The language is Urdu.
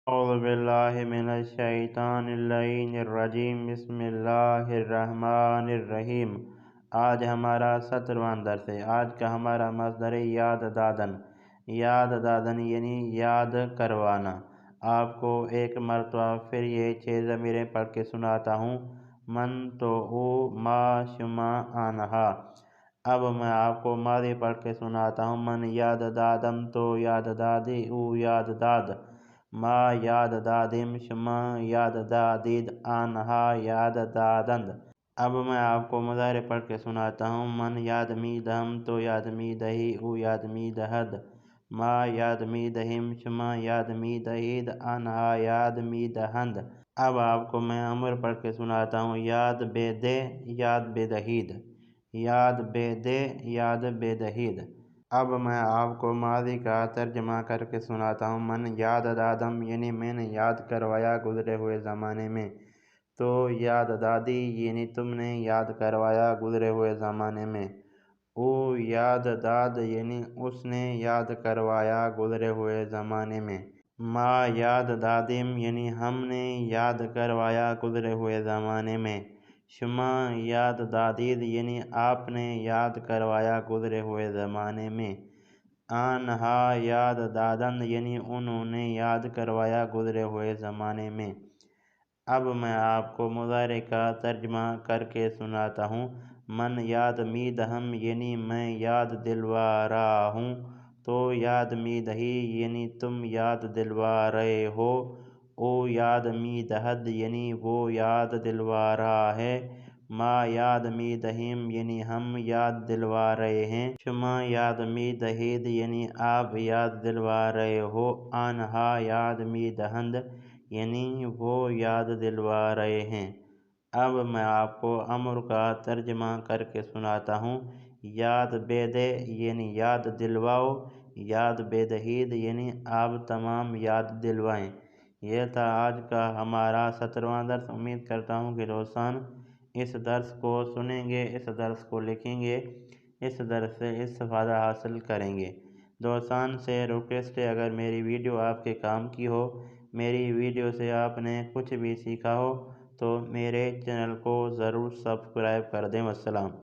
أعوذ بالله من الشیطان اللعین الرجیم بسم اللہ الرحمن الرحیم۔ آج ہمارا 17واں درس ہے۔ آج کا ہمارا مصدر یاد دادن۔ یاد دادن یعنی یاد کروانا۔ آپ کو ایک مرتبہ پھر یہ 6 ضمیریں پڑھ کے سناتا ہوں۔ من تو او ما شما آنہا۔ اب میں آپ کو ماضی پڑھ کے سناتا ہوں۔ من یاد دادم تو یاد دادی او یاد داد، ما یاد دادم شما یاد دادید آنہا یاد دادند۔ اب میں آپ کو مضارع پڑھ کے سناتا ہوں۔ من یاد می دہم تو یاد می دہی او یاد می دہد، ما یاد می دہم شما یاد می دہید آنہا یاد می دہند۔ اب آپ کو میں امر پڑھ کے سناتا ہوں۔ یاد بے دے یاد بے دہید، یاد بے دے یاد بے دہید۔ اب میں آپ کو ماضی کا ترجمہ کر کے سناتا ہوں۔ من یاد دادم یعنی میں نے یاد کروایا گزرے ہوئے زمانے میں، تو یاد دادی یعنی تم نے یاد کروایا گزرے ہوئے زمانے میں، او یاد داد یعنی اس نے یاد کروایا گزرے ہوئے زمانے میں، ما یاد دادم یعنی ہم نے یاد کروایا گزرے ہوئے زمانے میں، شما یاد دادید یعنی آپ نے یاد کروایا گزرے ہوئے زمانے میں، آنہا یاد دادند یعنی انہوں نے یاد کروایا گزرے ہوئے زمانے میں۔ اب میں آپ کو مضارع کا ترجمہ کر کے سناتا ہوں۔ من یاد می دہم یعنی میں یاد دلوا رہا ہوں، تو یاد می دہی یعنی تم یاد دلوا رہے ہو، او یاد می دہد یعنی وہ یاد دلوا رہا ہے، ما یاد می دہیم یعنی ہم یاد دلوا رہے ہیں، شما یاد می دہید یعنی آپ یاد دلوا رہے ہو، آنہا یاد می دہند یعنی وہ یاد دلوا رہے ہیں۔ اب میں آپ کو امر کا ترجمہ کر کے سناتا ہوں۔ یاد بے دے یعنی یاد دلواؤ، یاد بے دہید یعنی آپ تمام یاد دلوائیں۔ یہ تھا آج کا ہمارا 17واں درس۔ امید کرتا ہوں کہ دوستان اس درس کو سنیں گے، اس درس کو لکھیں گے، اس درس سے استفادہ حاصل کریں گے۔ دوستان سے ریکویسٹ ہے، اگر میری ویڈیو آپ کے کام کی ہو، میری ویڈیو سے آپ نے کچھ بھی سیکھا ہو، تو میرے چینل کو ضرور سبسکرائب کر دیں۔ والسلام۔